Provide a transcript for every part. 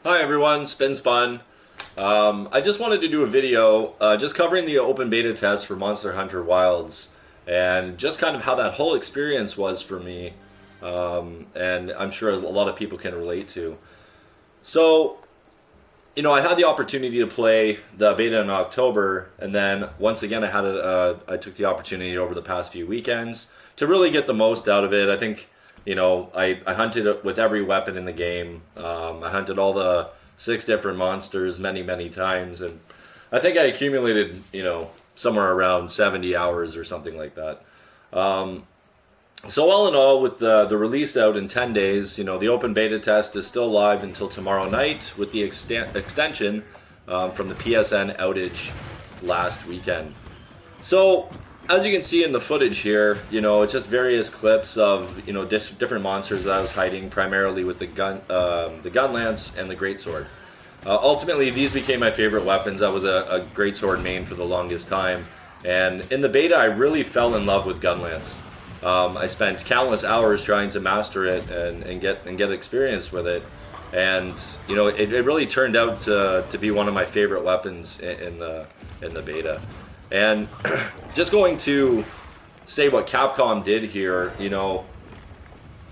Hi everyone, Spin Spun. I just wanted to do a video just covering the open beta test for Monster Hunter Wilds and just kind of how that whole experience was for me, and I'm sure a lot of people can relate to. So, I had the opportunity to play the beta in October, and then once again I took the opportunity over the past few weekends to really get the most out of it. I think I hunted with every weapon in the game. I hunted all the 6 different monsters many times, and I think I accumulated, somewhere around 70 hours or something like that. So all in all, with the release out in 10 days, the open beta test is still live until tomorrow night with the extension from the PSN outage last weekend. So, as you can see in the footage here, it's just various clips of different monsters that I was hiding, primarily with the Gunlance and the Greatsword. Ultimately, these became my favorite weapons. I was a Greatsword main for the longest time, and in the beta, I really fell in love with Gunlance. I spent countless hours trying to master it and get experience with it, and it really turned out to be one of my favorite weapons in the beta. And just going to say what Capcom did here,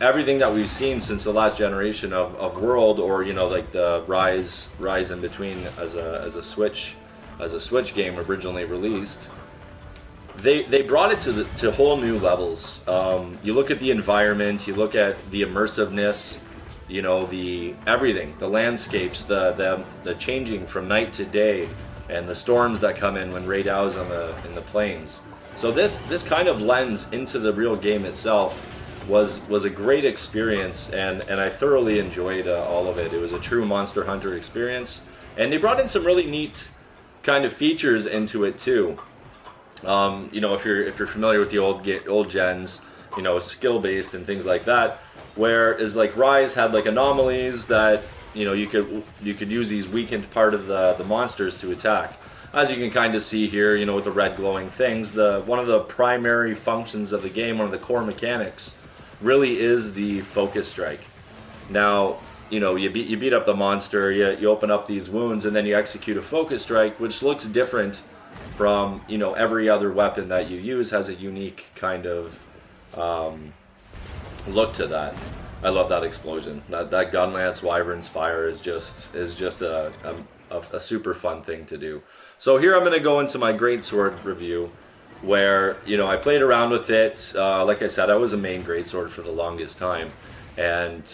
everything that we've seen since the last generation of World, or like the Rise in between as a Switch game originally released, they brought it to whole new levels. You look at the environment, you look at the immersiveness, the everything, the landscapes, the changing from night to day, and the storms that come in when Raid Ow's in the plains. So this kind of lens into the real game itself was a great experience, and I thoroughly enjoyed all of it. It was a true Monster Hunter experience, and they brought in some really neat kind of features into it too. If you're familiar with the old gens, skill based and things like that, whereas like Rise had like anomalies that you could use these weakened part of the monsters to attack. As you can kind of see here, with the red glowing things, one of the primary functions of the game, one of the core mechanics, really is the focus strike. Now, you beat up the monster, you open up these wounds, and then you execute a focus strike, which looks different from every other weapon that you use. Has a unique kind of look to that. I love that explosion. That Gunlance Wyvern's Fire is just a super fun thing to do. So here I'm going to go into my Greatsword review, where I played around with it. Like I said, I was a main Greatsword for the longest time, and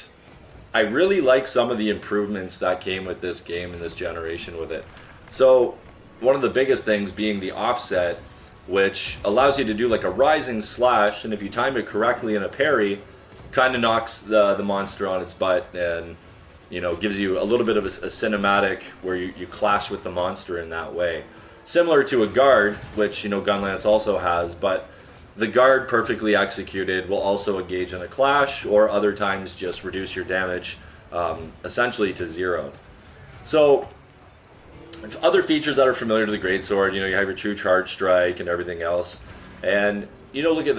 I really like some of the improvements that came with this game and this generation with it. So one of the biggest things being the offset, which allows you to do like a rising slash, and if you time it correctly in a parry, kind of knocks the monster on its butt, and gives you a little bit of a cinematic where you clash with the monster in that way, similar to a guard, which Gunlance also has. But the guard, perfectly executed, will also engage in a clash, or other times just reduce your damage essentially to 0. So other features that are familiar to the Greatsword, you have your true charge strike and everything else, and look at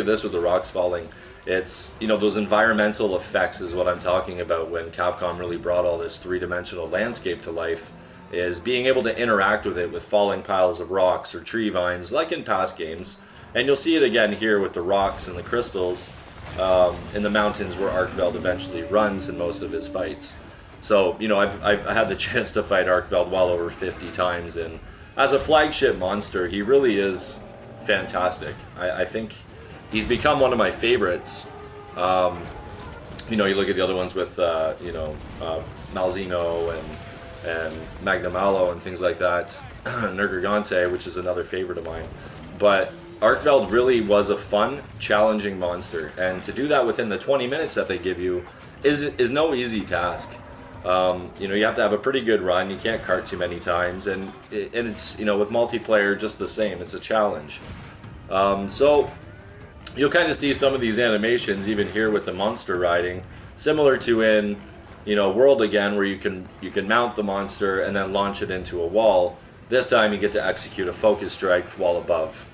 this with the rocks falling. It's, those environmental effects is what I'm talking about when Capcom really brought all this 3-dimensional landscape to life, is being able to interact with it with falling piles of rocks or tree vines, like in past games. And you'll see it again here with the rocks and the crystals in the mountains where Arkveld eventually runs in most of his fights. So, I've had the chance to fight Arkveld well over 50 times, and as a flagship monster, he really is fantastic. I think he's become one of my favorites. You look at the other ones with, Malzeno and Magnamalo and things like that, Nergigante, which is another favorite of mine. But Arkveld really was a fun, challenging monster, and to do that within the 20 minutes that they give you is no easy task. You have to have a pretty good run. You can't cart too many times, and it's with multiplayer just the same. It's a challenge. So you'll kind of see some of these animations even here with the monster riding, similar to in World again, where you can mount the monster and then launch it into a wall. This time you get to execute a focus strike while above.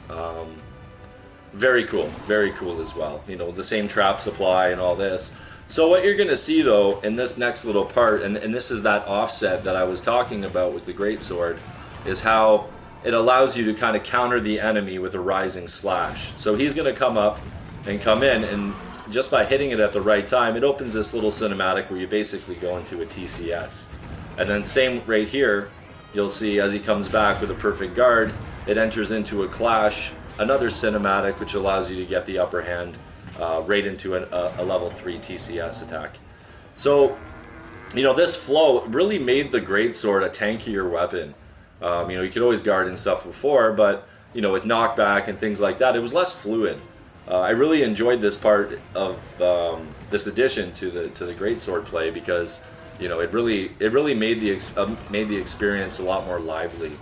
Very cool as well. The same traps apply and all this. So what you're going to see though in this next little part, and this is that offset that I was talking about with the Greatsword, is how it allows you to kind of counter the enemy with a rising slash. So he's going to come up and come in, and just by hitting it at the right time, it opens this little cinematic where you basically go into a TCS. And then same right here, you'll see as he comes back with a perfect guard, it enters into a clash, another cinematic which allows you to get the upper hand right into a level 3 TCS attack. So, this flow really made the Greatsword a tankier weapon. You could always guard and stuff before, but with knockback and things like that, it was less fluid. I really enjoyed this part of this addition to the Greatsword play because it really made the experience a lot more lively.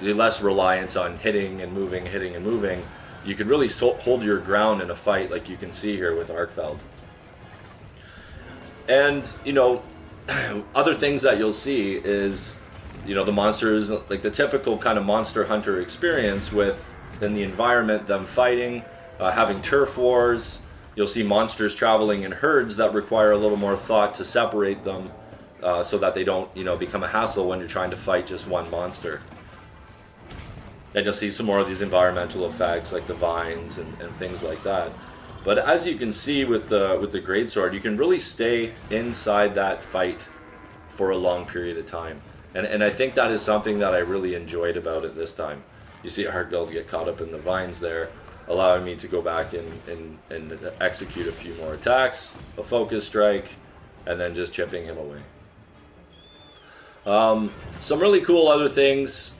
You're less reliant on hitting and moving. You could really hold your ground in a fight, like you can see here with Arkfeld. And other things that you'll see is the monsters, like the typical kind of monster hunter experience within the environment, them fighting, having turf wars. You'll see monsters traveling in herds that require a little more thought to separate them so that they don't become a hassle when you're trying to fight just one monster. And you'll see some more of these environmental effects like the vines and things like that. But as you can see with the Greatsword, you can really stay inside that fight for a long period of time. And I think that is something that I really enjoyed about it this time. You see Arkfeld get caught up in the vines there, allowing me to go back and execute a few more attacks, a focus strike, and then just chipping him away. Some really cool other things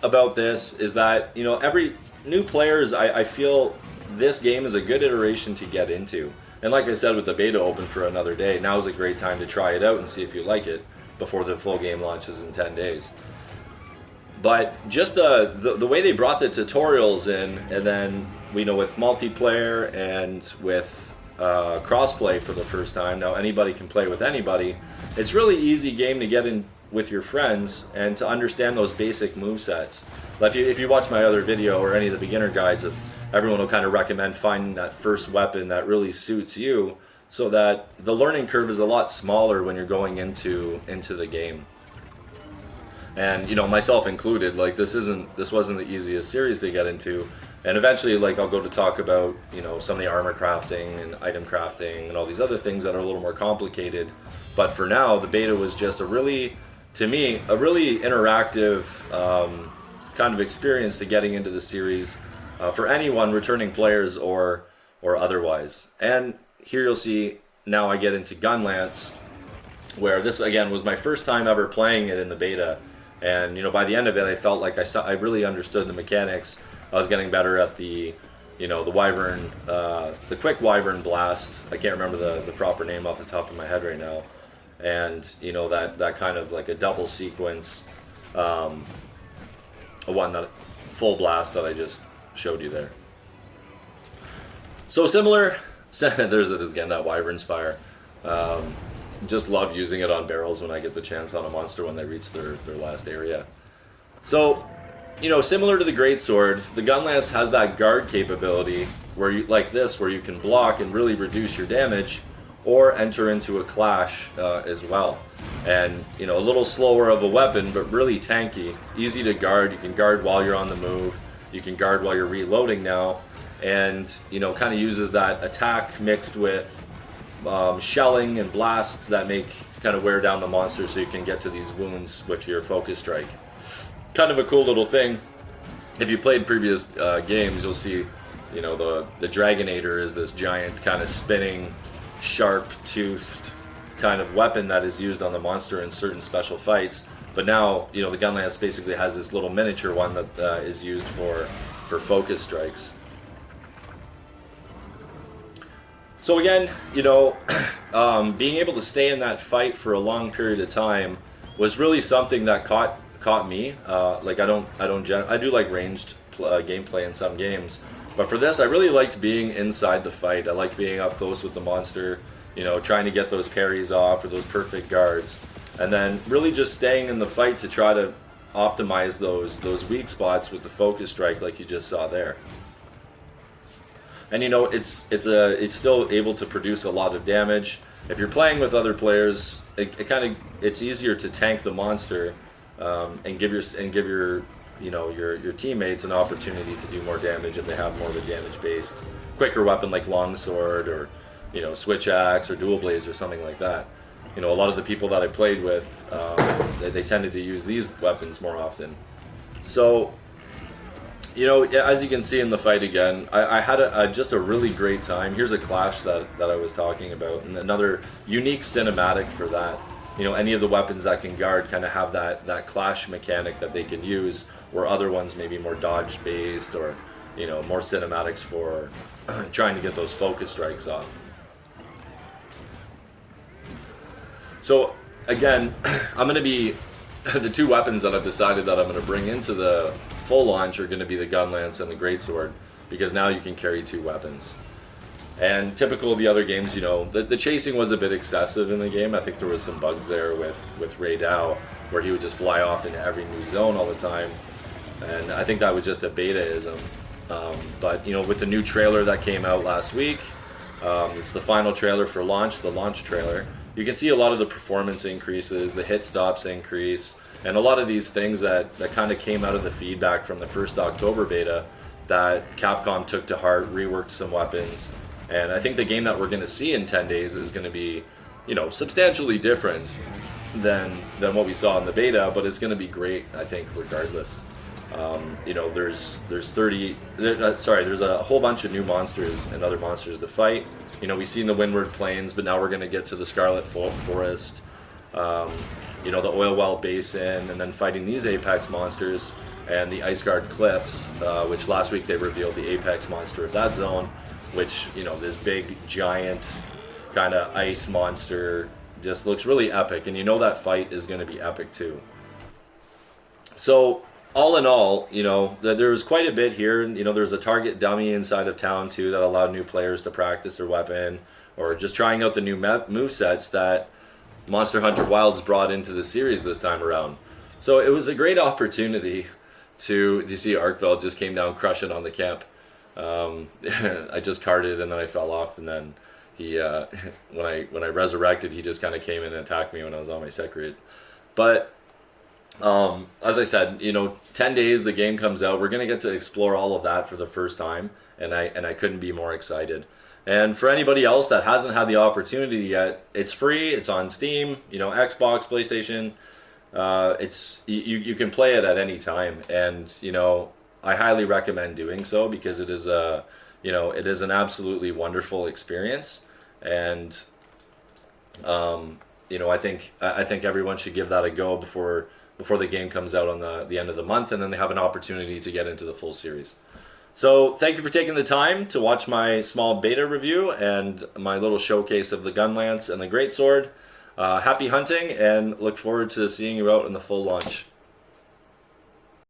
about this is that every new players, I feel this game is a good iteration to get into. And like I said, with the beta open for another day, now is a great time to try it out and see if you like it before the full game launches in 10 days. But just the way they brought the tutorials in, and then with multiplayer and with crossplay for the first time, now anybody can play with anybody. It's really easy game to get in with your friends and to understand those basic movesets. If you watch my other video or any of the beginner guides, everyone will kind of recommend finding that first weapon that really suits you, so that the learning curve is a lot smaller when you're going into the game. And myself included, this wasn't the easiest series to get into. And eventually, I'll go to talk about some of the armor crafting and item crafting and all these other things that are a little more complicated. But for now, the beta was just a really interactive kind of experience to getting into the series for anyone, returning players or otherwise. And here you'll see now I get into Gunlance, where this again was my first time ever playing it in the beta. And by the end of it, I felt like I really understood the mechanics. I was getting better at the wyvern, the quick wyvern blast. I can't remember the proper name off the top of my head right now. And that kind of like a double sequence, one that full blast that I just showed you there. So similar. There's it again, that wyvern's fire. Just love using it on barrels when I get the chance on a monster when they reach their last area. So, similar to the Greatsword, the Gunlance has that guard capability where you can block and really reduce your damage, or enter into a clash as well. And a little slower of a weapon, but really tanky, easy to guard. You can guard while you're on the move. You can guard while you're reloading now, and kind of uses that attack mixed with shelling and blasts that kind of wear down the monster, so you can get to these wounds with your focus strike. Kind of a cool little thing. If you played previous games, you'll see the Dragonator is this giant kind of spinning, sharp-toothed kind of weapon that is used on the monster in certain special fights. But now the Gunlance basically has this little miniature one that is used for focus strikes. So again, being able to stay in that fight for a long period of time was really something that caught me. I do like ranged gameplay in some games, but for this, I really liked being inside the fight. I liked being up close with the monster, trying to get those parries off or those perfect guards, and then really just staying in the fight to try to optimize those weak spots with the focus strike, like you just saw there. And you know, it's still able to produce a lot of damage. If you're playing with other players, it's easier to tank the monster, and give your your teammates an opportunity to do more damage if they have more of a damage based quicker weapon like longsword or switch axe or dual blades or something like that. A lot of the people that I played with, they tended to use these weapons more often. So, as you can see in the fight again, I had just a really great time. Here's a clash that I was talking about, and another unique cinematic for that. Any of the weapons that can guard kind of have that clash mechanic that they can use, where other ones may be more dodge based or more cinematics for trying to get those focus strikes off. So again, I'm going to be the two weapons that I've decided that I'm going to bring into the full launch are going to be the Gunlance and the Greatsword, because now you can carry two weapons. And typical of the other games, the chasing was a bit excessive in the game. I think there was some bugs there with Ray Dow, where he would just fly off into every new zone all the time. And I think that was just a beta-ism. But, with the new trailer that came out last week, it's the final trailer for launch, the launch trailer. You can see a lot of the performance increases, the hit stops increase, and a lot of these things that kind of came out of the feedback from the first October beta that Capcom took to heart, reworked some weapons. And I think the game that we're going to see in 10 days is going to be, substantially different than what we saw in the beta, but it's going to be great, I think, regardless. There's a whole bunch of new monsters and other monsters to fight. We've seen the Windward Plains, but now we're going to get to the Scarlet Forest, the Oil Well Basin, and then fighting these Apex monsters and the Iceguard Cliffs, which last week they revealed the Apex monster of that zone, which, this big, giant, kind of ice monster just looks really epic, and that fight is going to be epic too. So, all in all, there was quite a bit here. There's a target dummy inside of town too that allowed new players to practice their weapon, or just trying out the new movesets that Monster Hunter Wilds brought into the series this time around. So it was a great opportunity to see Arkveld just came down crushing on the camp. I just carded and then I fell off, and then he when I resurrected, he just kind of came in and attacked me when I was on my secret. But as I said, 10 days the game comes out. We're gonna get to explore all of that for the first time, and I couldn't be more excited. And for anybody else that hasn't had the opportunity yet, it's free. It's on Steam, Xbox, PlayStation. You can play it at any time, and I highly recommend doing so, because it is an absolutely wonderful experience, and I think everyone should give that a go before the game comes out on the end of the month, and then they have an opportunity to get into the full series. So thank you for taking the time to watch my small beta review and my little showcase of the Gunlance and the Greatsword. Happy hunting, and look forward to seeing you out in the full launch.